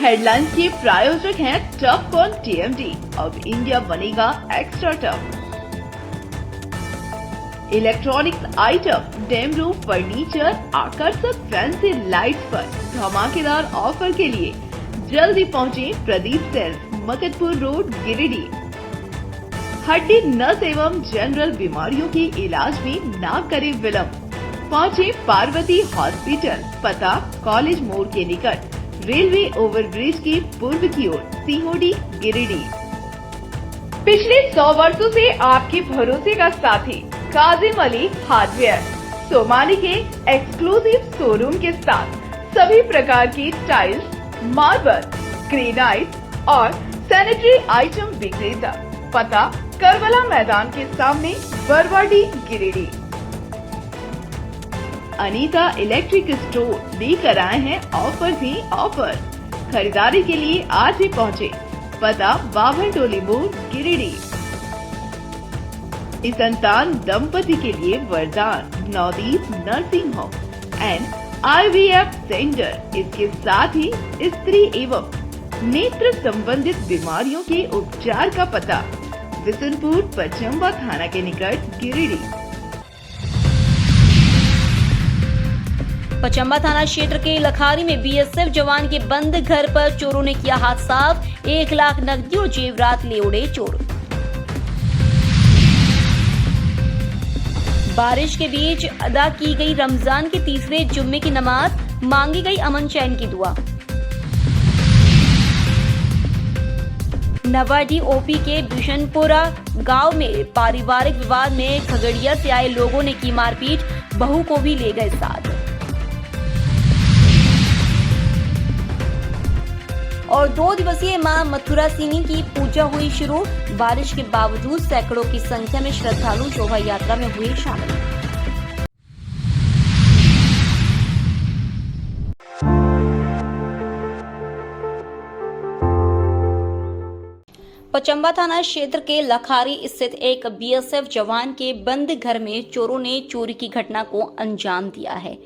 Headlines के प्रायोजक हैं टफ कॉन टीएमटी। अब इंडिया बनेगा extra tough. Electronics item, dam roof furniture, आकर्षक फैंसी लाइट्स पर धमाकेदार ऑफर के लिए जल्दी पहुंचे प्रदीप सेल्स, मकतपुर रोड, गिरिडीह। हड्डी, नस एवं जनरल बीमारियों के इलाज में ना करे विलंब। पहुंचे पार्वती हॉस्पिटल, पता कॉलेज मोड़ के निकट, रेलवे ओवरब्रिज के पूर्व की ओर, सीहोडी, गिरिडीह। पिछले 100 वर्षों से आपके भरोसे का साथी काजिम अली हार्डवेयर, सोमानी के एक्सक्लूसिव शोरूम के साथ सभी प्रकार की टाइल्स, मार्बल, ग्रेनाइट और सैनिटरी आइटम विक्रेता। पता करबला मैदान के सामने, बरवाडी, गिरिडीह। अनीता इलेक्ट्रिक स्टोर लेकर आए हैं ऑफर ही ऑफर। खरीदारी के लिए आज ही पहुंचे, पता बाभन टोली मोड़, गिरिडीह। इस संतान दंपति के लिए वरदान Navdeep nursing home and IVF centre. इसके साथ ही स्त्री एवं नेत्र संबंधित बीमारियों के उपचार का पता बिशनपुर, पचम्बा थाना के निकट, गिरिडीह। पचम्बा थाना क्षेत्र के लखारी में BSF जवान के बंद घर पर चोरों ने किया हाथ साफ। 1 लाख नकदी और जेवरात ले उड़े चोर। बारिश के बीच अदा की गई रमजान के तीसरे जुम्मे की नमाज, मांगी गई अमन चैन की दुआ। नवाडी OP के बिशनपुरा गांव में पारिवारिक विवाद में खगड़िया से आए लोगों ने की मारपीट, बहू को भी ले गए साथ। और 2 दिवसीय मां मथुरा सिनी की पूजा हुई शुरू। बारिश के बावजूद सैकड़ों की संख्या में श्रद्धालु शोभा यात्रा में हुए शामिल। पचम्बा थाना क्षेत्र के लखारी स्थित एक BSF जवान के बंद घर में चोरों ने चोरी की घटना को अंजाम दिया है।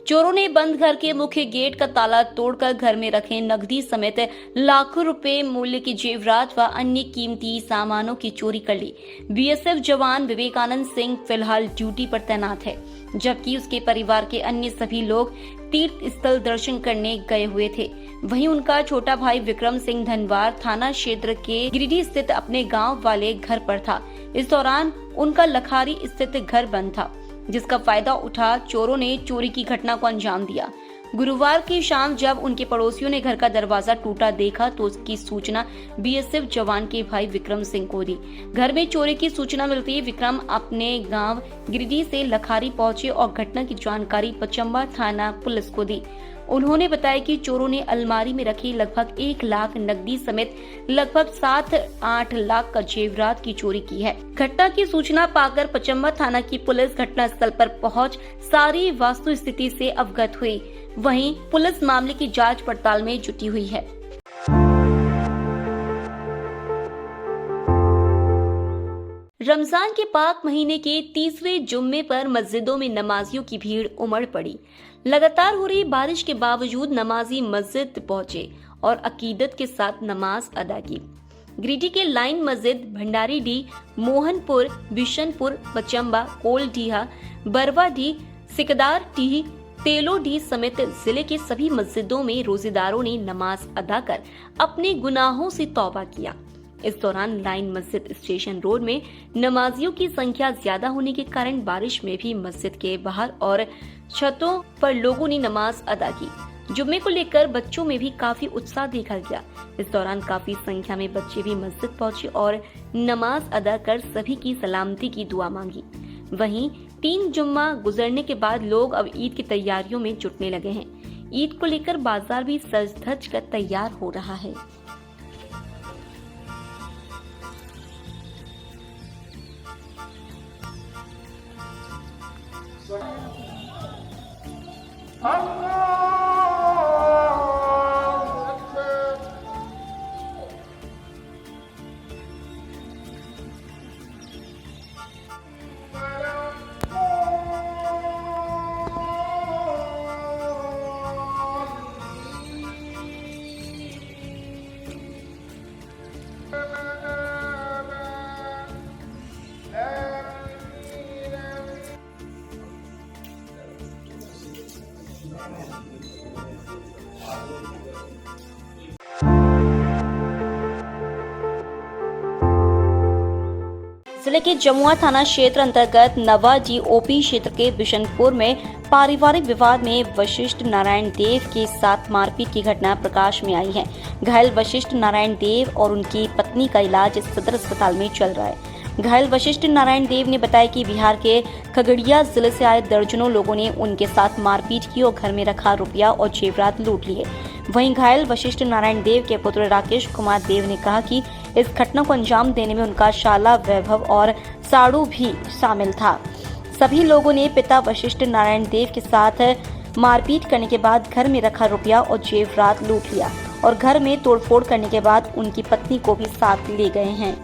चोरों ने बंद घर के मुख्य गेट का ताला तोड़कर घर में रखे नकदी समेत लाखों रुपए मूल्य की जेवरात व अन्य कीमती सामानों की चोरी कर ली। BSF जवान विवेकानंद सिंह फिलहाल ड्यूटी पर तैनात है, जबकि उसके परिवार के अन्य सभी लोग तीर्थ स्थल दर्शन करने गए हुए थे। वहीं उनका छोटा भाई विक्रम सिंह धनवार थाना क्षेत्र के गिरिडीह स्थित अपने गांव वाले घर पर था। इस दौरान उनका लखारी स्थित घर बंद था, जिसका फायदा उठा चोरों ने चोरी की घटना को अंजाम दिया। गुरुवार की शाम जब उनके पड़ोसियों ने घर का दरवाजा टूटा देखा तो उसकी सूचना BSF जवान के भाई विक्रम सिंह को दी। घर में चोरी की सूचना मिलती विक्रम अपने गांव गिरिडीह से लखारी पहुंचे और घटना की जानकारी पचम्बा थाना पुलिस को दी। उन्होंने बताया कि चोरों ने अलमारी में रखी लगभग 1 लाख नकदी समेत लगभग 7-8 लाख का जेवरात की चोरी की है। घटना की सूचना पाकर पचम्बा थाना की पुलिस घटना स्थल पर पहुंच सारी वास्तु स्थिति से अवगत हुई। वहीं पुलिस मामले की जांच पड़ताल में जुटी हुई है। रमजान के पाक महीने के तीसरे जुम्मे पर मस्जिदों में नमाजियों की भीड़ उमड़ पड़ी। लगातार हो रही बारिश के बावजूद नमाजी मस्जिद पहुंचे और अकीदत के साथ नमाज अदा की। गिरिडीह के लाइन मस्जिद, भंडारीडीह, मोहनपुर, बिशनपुर, पचम्बा, कोलडीहा, बरवाडीह, सिकदारडीह, तेलोडीह समेत जिले के सभी मस्जिदों में रोजेदारों ने नमाज अदा कर अपने गुनाहों से तौबा किया। इस दौरान लाइन मस्जिद स्टेशन रोड में नमाजियों की संख्या ज्यादा होने के कारण बारिश में भी मस्जिद के बाहर और छतों पर लोगों ने नमाज अदा की। जुम्मे को लेकर बच्चों में भी काफी उत्साह देखा गया। इस दौरान काफी संख्या में बच्चे भी मस्जिद पहुंचे और नमाज अदा कर सभी की सलामती की दुआ मांगी। वहीं 3 जुम्मा गुजरने के बाद लोग अब ईद की तैयारियों में जुटने लगे हैं। ईद को लेकर बाजार भी सज धज कर तैयार हो रहा है। जिले के जमुआ थाना क्षेत्र अंतर्गत नवा जीओपी क्षेत्र के बिशनपुर में पारिवारिक विवाद में वशिष्ठ नारायण देव के साथ मारपीट की घटना प्रकाश में आई है। घायल वशिष्ठ नारायण देव और उनकी पत्नी का इलाज सदर अस्पताल में चल रहा है। घायल वशिष्ठ नारायण देव ने बताया कि बिहार के खगड़िया जिले से आए दर्जनों लोगों ने उनके साथ मारपीट की और घर में रखा रुपया और जेवरात लूट लिए। वहीं घायल वशिष्ठ नारायण देव के पुत्र राकेश कुमार देव ने कहा कि इस घटना को अंजाम देने में उनका शाला वैभव और साड़ू भी शामिल था। सभी लोगों ने पिता वशिष्ठ नारायण देव के साथ मारपीट करने के बाद घर में रखा रुपया और जेवरात लूट लिया और घर में तोड़फोड़ करने के बाद उनकी पत्नी को भी साथ ले गए हैं।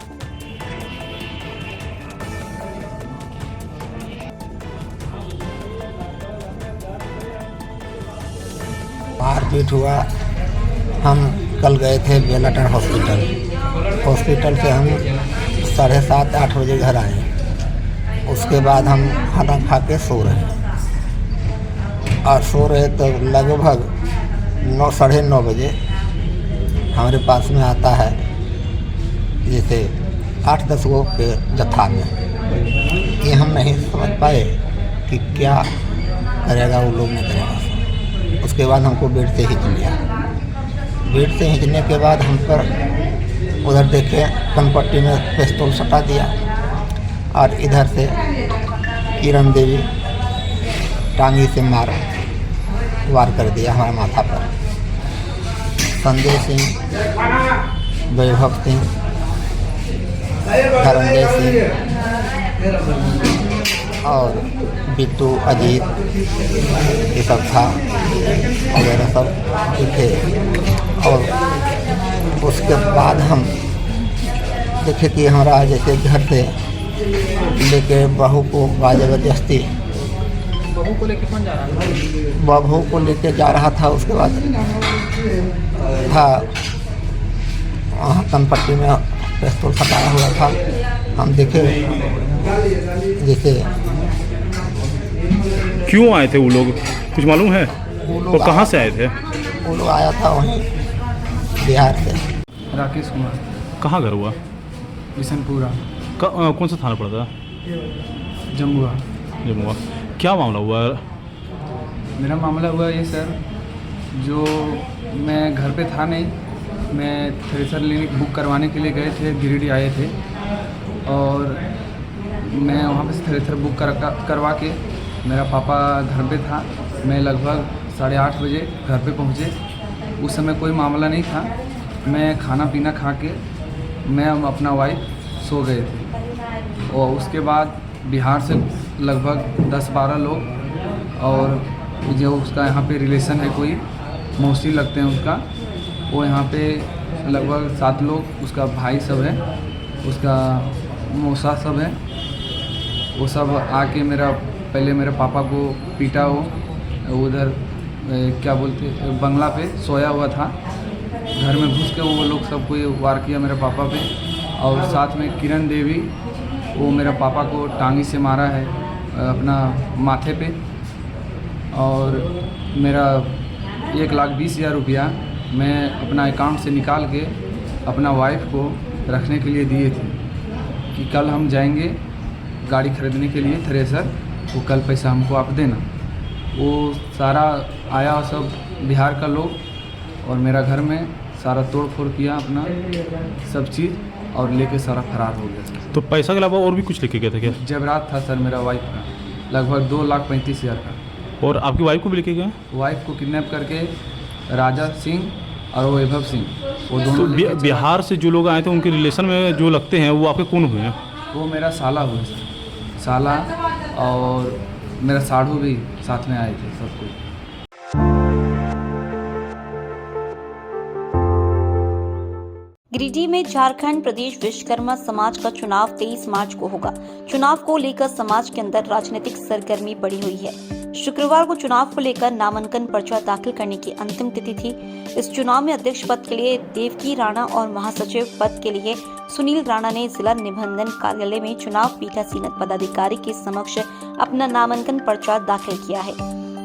मारपीट हुआ। हम कल गए थे बेलाटर हॉस्पिटल से हम 7:30-8 बजे घर आए। उसके बाद हम खाना खा के सो रहे तो लगभग 9-9:30 बजे हमारे पास में आता है जैसे 8-10 गो के जत्था में। ये हम नहीं समझ पाए कि क्या करेगा वो लोग, नहीं करेगा। उसके बाद हमको बेड से खींच लिया। बेड से खींचने के बाद हम पर उधर देखे कनपट्टी में पिस्तौल सटा दिया और इधर से किरण देवी टांगी से वार कर दिया हमारे माथा पर। संजय सिंह, वैभव सिंह, धनंजय सिंह और बिट्टू, अजीत ये सब था वगैरह सब थे। और उसके बाद हम देखे कि हमारा जैसे घर से लेके बहू को जबरदस्ती बहू को लेके जा रहा था। उसके बाद था वहाँ कनपट्टी में पिस्तौल सटाया हुआ था। हम देखे जैसे क्यों आए थे वो लोग, कुछ मालूम है? और कहाँ से आए थे? वो लोग आया था वहीं बिहार से। राकेश कुमार। कहाँ घर हुआ? बिशनपुरा। कौन सा थाना पड़ता? जमुआ। जमुआ। क्या मामला हुआ? मेरा मामला हुआ ये सर, जो मैं घर पे था नहीं, मैं थ्रेसर बुक करवाने के लिए गए थे, गिरिडीह आए थे और मैं वहाँ पे थ्रेसर बुक करवा के मेरा पापा घर पे था। मैं लगभग 8:30 बजे घर पे पहुँचे। उस समय कोई मामला नहीं था। मैं खाना पीना खा के मैं अपना वाइफ सो गए थे और उसके बाद बिहार से लगभग 10-12 लोग और जो उसका यहाँ पे रिलेशन है, कोई मौसी लगते हैं उसका, वो यहाँ पे लगभग 7 लोग, उसका भाई सब है, उसका मौसा सब है। वो सब आके पहले मेरे पापा को पीटा। वो उधर क्या बोलते बंगला पे सोया हुआ था। घर में घुस के वो लोग सब कोई वार किया मेरे पापा पे। और साथ में किरण देवी, वो मेरे पापा को टांगी से मारा है अपना माथे पे। और मेरा 1,20,000 रुपया मैं अपना अकाउंट से निकाल के अपना वाइफ को रखने के लिए दिए थे कि कल हम जाएंगे गाड़ी खरीदने के लिए थ्रेसर, वो कल पैसा हमको आप देना। वो सारा आया सब बिहार का लोग और मेरा घर में सारा तोड़ फोड़ किया अपना सब चीज़ और लेके सारा फरार हो गया। तो पैसा के अलावा और भी कुछ लेके गए थे क्या? जेवरात था सर मेरा वाइफ का, लगभग 2,35,000 का। और आपकी वाइफ को भी लेके गए? वाइफ को किडनैप करके राजा सिंह और वैभव सिंह, वो दोनों तो बिहार से जो लोग आए थे उनके रिलेशन में जो लगते हैं वो आपके कौन हुए हैं? वो मेरा साला हुआ सर, साला और मेरा साढ़ू भी साथ में आए थे सब कुछ। गिरिडीह में झारखंड प्रदेश विश्वकर्मा समाज का चुनाव 23 मार्च को होगा। चुनाव को लेकर समाज के अंदर राजनीतिक सरगर्मी बढ़ी हुई है। शुक्रवार को चुनाव को लेकर नामांकन पर्चा दाखिल करने की अंतिम तिथि थी। इस चुनाव में अध्यक्ष पद के लिए देवकी राणा और महासचिव पद के लिए सुनील राणा ने जिला निबंधन कार्यालय में चुनाव पीठासीन पदाधिकारी के समक्ष अपना नामांकन पर्चा दाखिल किया है।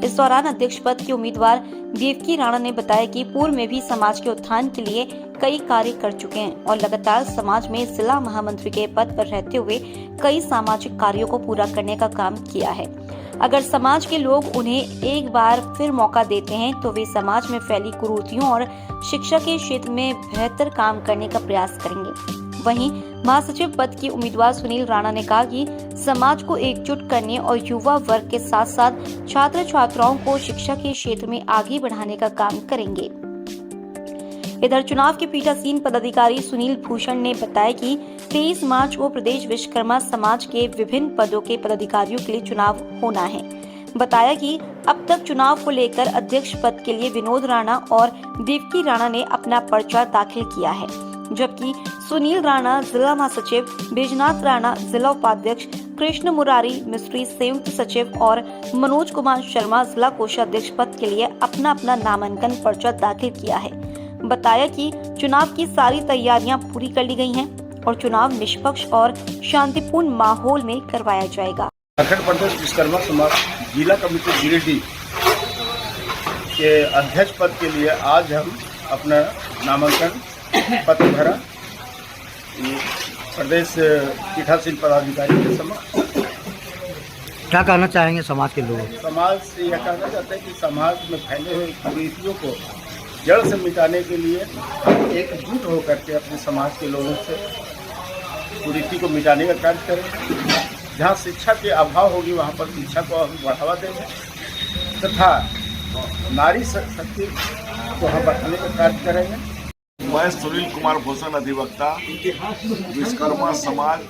इस दौरान अध्यक्ष पद की उम्मीदवार देवकी राणा ने बताया कि पूर्व में भी समाज के उत्थान के लिए कई कार्य कर चुके हैं और लगातार समाज में जिला महामंत्री के पद पर रहते हुए कई सामाजिक कार्यों को पूरा करने का काम किया है। अगर समाज के लोग उन्हें एक बार फिर मौका देते हैं तो वे समाज में फैली कुरीतियों और शिक्षा के क्षेत्र में बेहतर काम करने का प्रयास करेंगे। वहीं महासचिव पद की उम्मीदवार सुनील राणा ने कहा कि समाज को एकजुट करने और युवा वर्ग के साथ साथ छात्र छात्राओं को शिक्षा के क्षेत्र में आगे बढ़ाने का काम करेंगे। इधर चुनाव के पीठासीन पदाधिकारी सुनील भूषण ने बताया कि 23 मार्च को प्रदेश विश्वकर्मा समाज के विभिन्न पदों के पदाधिकारियों के लिए चुनाव होना है। बताया कि अब तक चुनाव को लेकर अध्यक्ष पद के लिए विनोद राणा और देवकी राणा ने अपना पर्चा दाखिल किया है, जबकि सुनील राणा जिला महासचिव, बैजनाथ राणा जिला उपाध्यक्ष, कृष्ण मुरारी मिस्त्री संयुक्त सचिव और मनोज कुमार शर्मा जिला कोषाध्यक्ष पद के लिए अपना अपना नामांकन पर्चा दाखिल किया है। बताया कि चुनाव की सारी तैयारियां पूरी कर ली गई हैं और चुनाव निष्पक्ष और शांतिपूर्ण माहौल में करवाया जाएगा। अखिल प्रदेश विश्वकर्मा समाज जिला कमेटी गिरिडीह के अध्यक्ष पद के लिए आज हम अपना नामांकन पत्र भरा। प्रदेश पीठासीन पदाधिकारी के समक्ष क्या कहना चाहेंगे समाज के लोग? समाज से यह कहना चाहते हैं कि समाज में फैले हुए कुरीतियों को जड़ से मिटाने के लिए एकजुट होकर के अपने समाज के लोगों से कुरीति को मिटाने का कार्य करें। जहाँ शिक्षा के अभाव होगी वहाँ पर शिक्षा को हम बढ़ावा देंगे तथा नारी शक्ति को हम बढ़ाने का कार्य करेंगे। मैं सुनील कुमार भूषण अधिवक्ता विश्वकर्मा समाज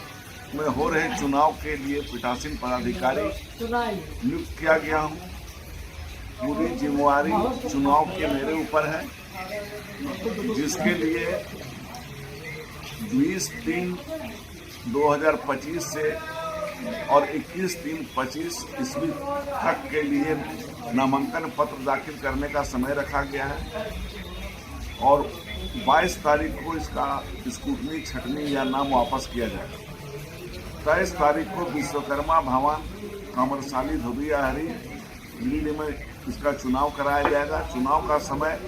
में हो रहे चुनाव के लिए पीठासीन पदाधिकारी नियुक्त किया गया हूँ। पूरी जिम्मेवारी चुनाव के मेरे ऊपर है, जिसके लिए 20/3/2025 से और 21/3/25 ईस्वी तक के लिए नामांकन पत्र दाखिल करने का समय रखा गया है और 22 तारीख को इसका स्क्रूटनी छटनी या नाम वापस किया जाएगा। 23 तारीख को विश्वकर्मा भवन कामरसाली धोबिया हरी गिरिडीह में इसका चुनाव कराया जाएगा। चुनाव का समय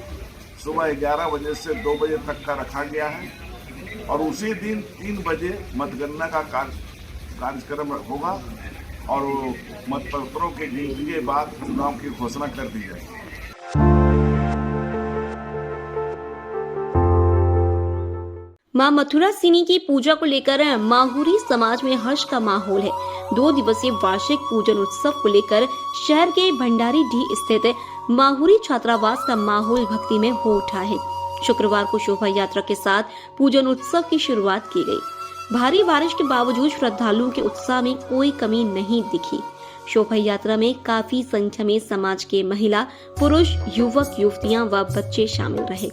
सुबह 11 बजे से 2 बजे तक का रखा गया है और उसी दिन 3 बजे मतगणना का कार्यक्रम होगा और मतपत्रों के गिनती के बाद चुनाव की घोषणा कर दी जाएगी। मां मथुरा सिनी की पूजा को लेकर माहुरी समाज में हर्ष का माहौल है। 2 दिवसीय वार्षिक पूजन उत्सव को लेकर शहर के भंडारीडीह स्थित माहुरी छात्रावास का माहौल भक्ति में हो उठा है। शुक्रवार को शोभा यात्रा के साथ पूजन उत्सव की शुरुआत की गई। भारी बारिश के बावजूद श्रद्धालुओं के उत्साह में कोई कमी नहीं दिखी। शोभा यात्रा में काफी संख्या में समाज के महिला, पुरुष, युवक, युवतियां व बच्चे शामिल रहे।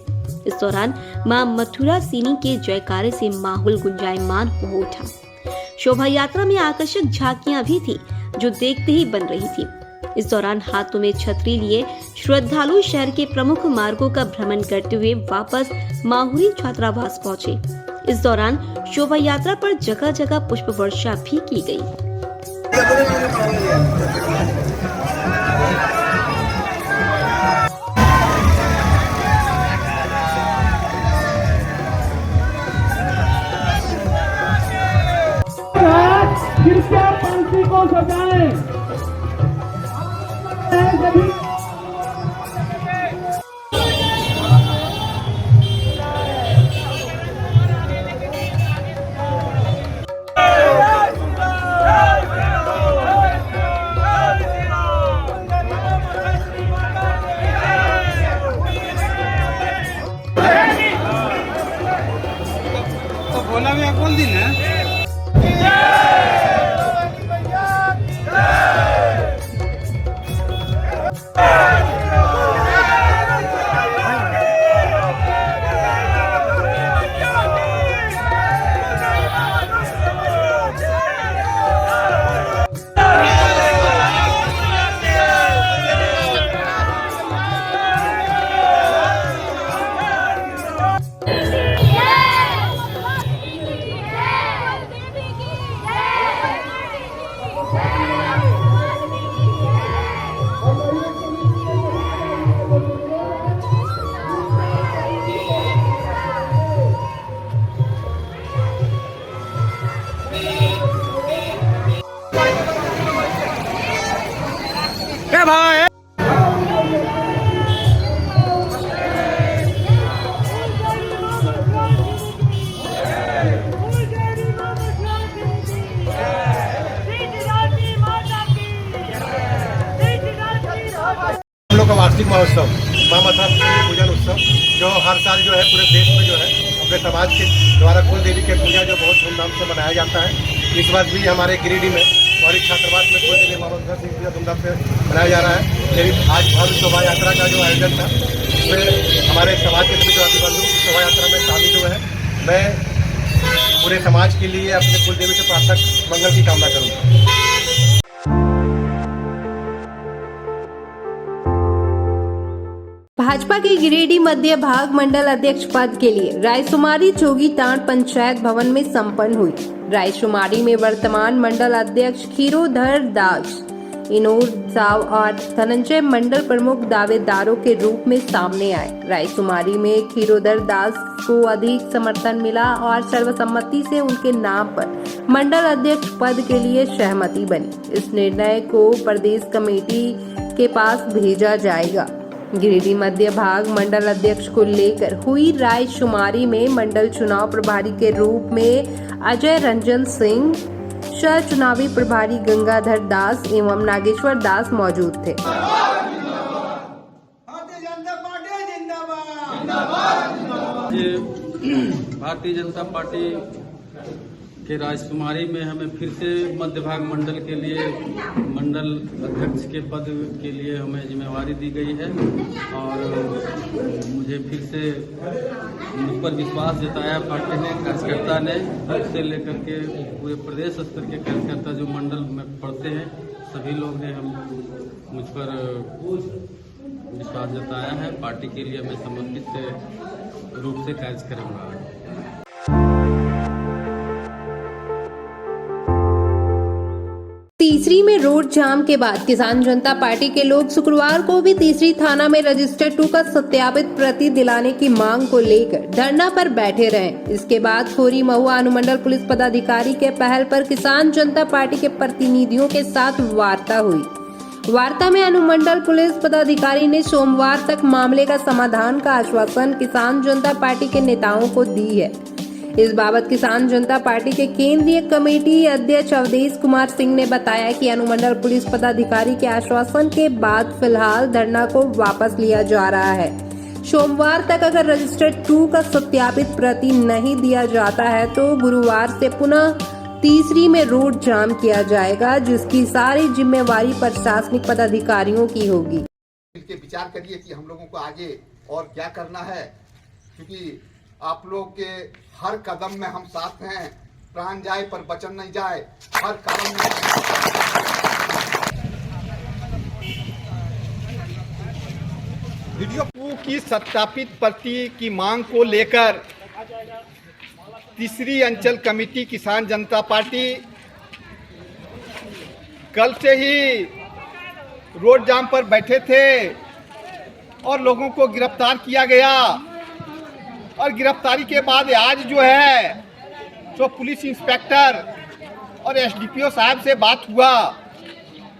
इस दौरान मां मथुरा सिनी के जयकारे से माहौल गुंजायमान हो उठा। शोभा यात्रा में आकर्षक झांकियां भी थी जो देखते ही बन रही थी। इस दौरान हाथों में छतरी लिए श्रद्धालु शहर के प्रमुख मार्गों का भ्रमण करते हुए वापस माहुरी छात्रावास पहुंचे। इस दौरान शोभा यात्रा पर जगह जगह पुष्प वर्षा भी की गई। कृपया पंक्ति को सजाएं। वार्षिक महोत्सव माँ मथुरा पूजन उत्सव जो हर साल जो है पूरे देश में जो है अपने समाज के द्वारा कुल देवी के पूजा जो बहुत धूमधाम से मनाया जाता है। इस वर्ष भी हमारे गिरिडीह में और छात्रावास में कुल देवी माँ मथुरा की पूजा धूमधाम से मनाया जा रहा है। लेकिन आज भव्य शोभा यात्रा का जो आयोजन था उसमें हमारे समाज के सभी जो बंधु शोभा यात्रा में शामिल हुए हैं। मैं पूरे समाज के लिए अपने कुल देवी से प्रार्थना मंगल की कामना करूँगा। भाजपा के गिरिडीह मध्य भाग मंडल अध्यक्ष पद के लिए रायशुमारी जोगीताड़ पंचायत भवन में संपन्न हुई। रायशुमारी में वर्तमान मंडल अध्यक्ष खीरोधर दास, इनोर साव और धनंजय मंडल प्रमुख दावेदारों के रूप में सामने आए। रायशुमारी में खीरोधर दास को अधिक समर्थन मिला और सर्वसम्मति से उनके नाम पर मंडल अध्यक्ष पद के लिए सहमति बनी। इस निर्णय को प्रदेश कमेटी के पास भेजा जाएगा। गिरिडीह मध्य भाग मंडल अध्यक्ष को लेकर हुई रायशुमारी में मंडल चुनाव प्रभारी के रूप में अजय रंजन सिंह, सह चुनावी प्रभारी गंगाधर दास एवं नागेश्वर दास मौजूद थे। भारतीय जनता पार्टी के रायशुमारी में हमें फिर से मध्य भाग मंडल के लिए मंडल अध्यक्ष के पद के लिए हमें जिम्मेवारी दी गई है और मुझे फिर से मुझ पर विश्वास जताया पार्टी ने, कार्यकर्ता ने, से लेकर के पूरे प्रदेश स्तर के कार्यकर्ता जो मंडल में पढ़ते हैं सभी लोग ने हम मुझ पर विश्वास जताया है। पार्टी के लिए मैं समर्पित रूप से कार्य करूँगा। तीसरी में रोड जाम के बाद किसान जनता पार्टी के लोग शुक्रवार को भी तीसरी थाना में रजिस्टर 2 का सत्यापित प्रति दिलाने की मांग को लेकर धरना पर बैठे रहे। इसके बाद खोरी महुआ अनुमंडल पुलिस पदाधिकारी के पहल पर किसान जनता पार्टी के प्रतिनिधियों के साथ वार्ता हुई। वार्ता में अनुमंडल पुलिस पदाधिकारी ने सोमवार तक मामले का समाधान का आश्वासन किसान जनता पार्टी के नेताओं को दी है। इस बाबत किसान जनता पार्टी के केंद्रीय कमेटी अध्यक्ष अवधेश कुमार सिंह ने बताया कि अनुमंडल पुलिस पदाधिकारी के आश्वासन के बाद फिलहाल धरना को वापस लिया जा रहा है। सोमवार तक अगर रजिस्टर 2 का सत्यापित प्रति नहीं दिया जाता है तो गुरुवार से पुनः तीसरी में रोड जाम किया जाएगा, जिसकी सारी जिम्मेवारी प्रशासनिक पदाधिकारियों की होगी। मिलकर विचार करिए कि हम लोगों को आगे और क्या करना है, क्योंकि आप लोग के हर कदम में हम साथ हैं। प्राण जाए पर वचन नहीं जाए। हर कदम में वीडियो की सत्यापित प्रति की मांग को लेकर तीसरी अंचल कमेटी किसान जनता पार्टी कल से ही रोड जाम पर बैठे थे और लोगों को गिरफ्तार किया गया और गिरफ्तारी के बाद आज जो है तो पुलिस इंस्पेक्टर और एसडीपीओ साहब से बात हुआ।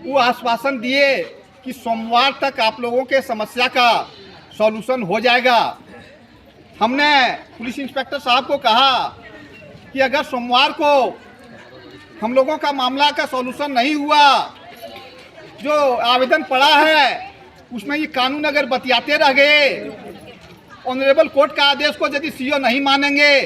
वो आश्वासन दिए कि सोमवार तक आप लोगों के समस्या का सॉल्यूशन हो जाएगा। हमने पुलिस इंस्पेक्टर साहब को कहा कि अगर सोमवार को हम लोगों का मामला का सॉल्यूशन नहीं हुआ, जो आवेदन पड़ा है उसमें ये कानून अगर बतियाते रह गए, ऑनरेबल कोर्ट का आदेश को यदि सीओ नहीं मानेंगे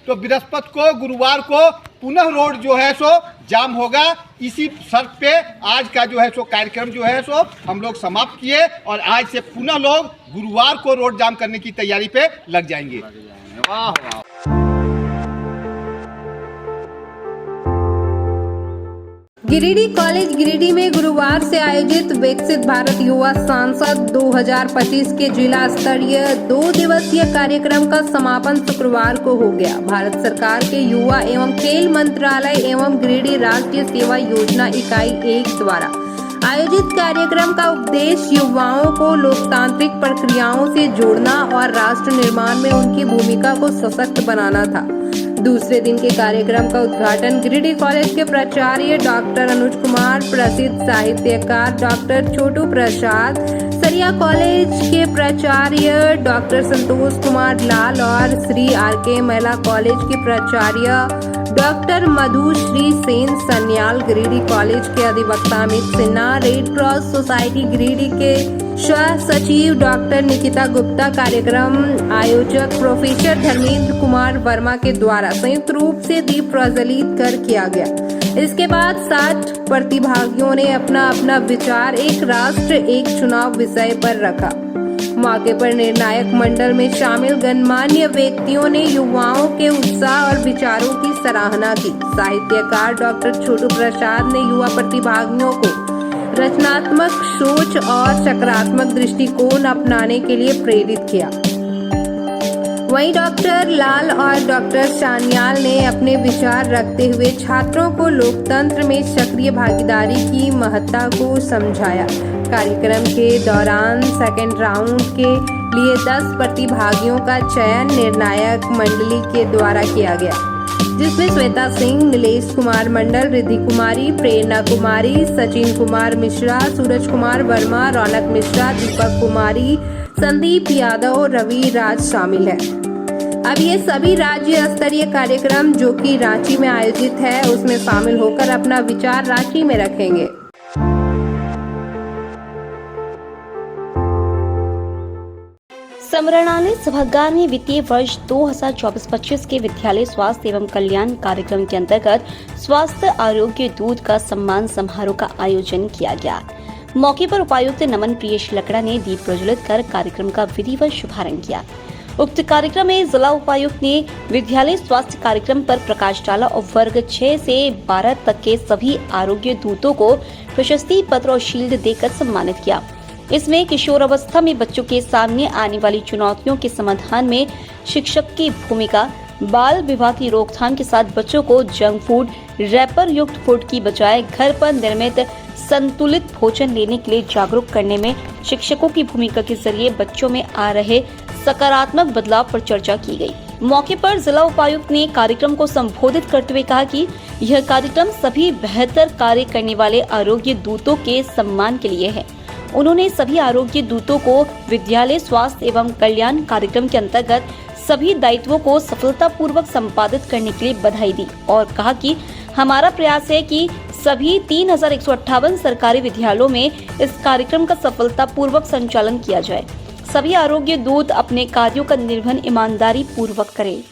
तो बृहस्पति को गुरुवार को पुनः रोड जो है सो जाम होगा। इसी शर्त पे आज का जो है सो कार्यक्रम जो है सो हम लोग समाप्त किए और आज से पुनः लोग गुरुवार को रोड जाम करने की तैयारी पे लग जाएंगे। वाह वाह। गिरिडीह कॉलेज गिरिडीह में गुरुवार से आयोजित विकसित भारत युवा सांसद 2025 के जिला स्तरीय 2 दिवसीय कार्यक्रम का समापन शुक्रवार को हो गया। भारत सरकार के युवा एवं खेल मंत्रालय एवं गिरिडीह राष्ट्रीय सेवा योजना इकाई 1 द्वारा आयोजित कार्यक्रम का उद्देश्य युवाओं को लोकतांत्रिक प्रक्रियाओं से जोड़ना और राष्ट्र निर्माण में उनकी भूमिका को सशक्त बनाना था। दूसरे दिन के कार्यक्रम का उद्घाटन गिरिडीह कॉलेज के प्राचार्य डॉक्टर अनुज कुमार, प्रसिद्ध साहित्यकार डॉक्टर छोटू प्रसाद, सरिया कॉलेज के प्राचार्य डॉक्टर संतोष कुमार लाल और श्री आरके महिला कॉलेज के प्राचार्य डॉक्टर मधुश्री सेन सन्याल, गिरिडीह कॉलेज के अधिवक्ता Amit Sinha, red cross society Giridih के सह सचिव डॉक्टर निकिता गुप्ता, कार्यक्रम आयोजक प्रोफेसर धर्मेंद्र कुमार वर्मा के द्वारा संयुक्त रूप से दीप प्रज्वलित कर किया गया। इसके बाद 60 प्रतिभागियों ने अपना अपना विचार एक राष्ट्र एक चुनाव विषय पर रखा। मौके पर निर्णायक मंडल में शामिल गणमान्य व्यक्तियों ने युवाओं के उत्साह और विचारों की सराहना की। साहित्यकार डॉक्टर छोटू प्रसाद ने युवा प्रतिभागियों को रचनात्मक सोच और सकारात्मक दृष्टिकोण अपनाने के लिए प्रेरित किया। वहीं डॉक्टर लाल और डॉक्टर सान्याल ने अपने विचार रखते हुए छात्रों को लोकतंत्र में सक्रिय भागीदारी की महत्ता को समझाया। कार्यक्रम के दौरान सेकेंड राउंड के लिए 10 प्रतिभागियों का चयन निर्णायक मंडली के द्वारा किया गया, जिसमें श्वेता सिंह, नीलेश कुमार मंडल, रिद्धि कुमारी, प्रेरणा कुमारी, सचिन कुमार मिश्रा, सूरज कुमार वर्मा, रौनक मिश्रा, दीपक कुमारी, संदीप यादव, रवि राज शामिल है। अब ये सभी राज्य स्तरीय कार्यक्रम जो कि रांची में आयोजित है, उसमें शामिल होकर अपना विचार रांची में रखेंगे। समरणालय सभागार में वित्तीय वर्ष 2024-25 के विद्यालय स्वास्थ्य एवं कल्याण कार्यक्रम के अंतर्गत स्वास्थ्य आरोग्य दूत का सम्मान समारोह का आयोजन किया गया। मौके पर उपायुक्त नमन प्रियेश लकड़ा ने दीप प्रज्वलित कर कार्यक्रम का विधिवत शुभारंभ किया। उक्त कार्यक्रम में जिला उपायुक्त ने विद्यालय स्वास्थ्य कार्यक्रम पर प्रकाश डाला और वर्ग 6 से 12 तक के सभी आरोग्य दूतों को प्रशस्ति पत्र और शील्ड देकर सम्मानित किया। इसमें किशोर अवस्था में बच्चों के सामने आने वाली चुनौतियों के समाधान में शिक्षक की भूमिका, बाल विवाह की रोकथाम के साथ बच्चों को जंक फूड, रैपर युक्त फूड की बजाय घर पर निर्मित संतुलित भोजन लेने के लिए जागरूक करने में शिक्षकों की भूमिका के जरिए बच्चों में आ रहे सकारात्मक बदलाव पर चर्चा की गई। मौके पर जिला उपायुक्त ने कार्यक्रम को संबोधित करते हुए कहा कि यह कार्यक्रम सभी बेहतर कार्य करने वाले आरोग्य दूतों के सम्मान के लिए है। उन्होंने सभी आरोग्य दूतों को विद्यालय स्वास्थ्य एवं कल्याण कार्यक्रम के अंतर्गत सभी दायित्वों को सफलतापूर्वक संपादित करने के लिए बधाई दी और कहा कि हमारा प्रयास है कि सभी 3158 सरकारी विद्यालयों में इस कार्यक्रम का सफलतापूर्वक संचालन किया जाए। सभी आरोग्य दूत अपने कार्यों का निर्वहन ईमानदारी पूर्वक करें।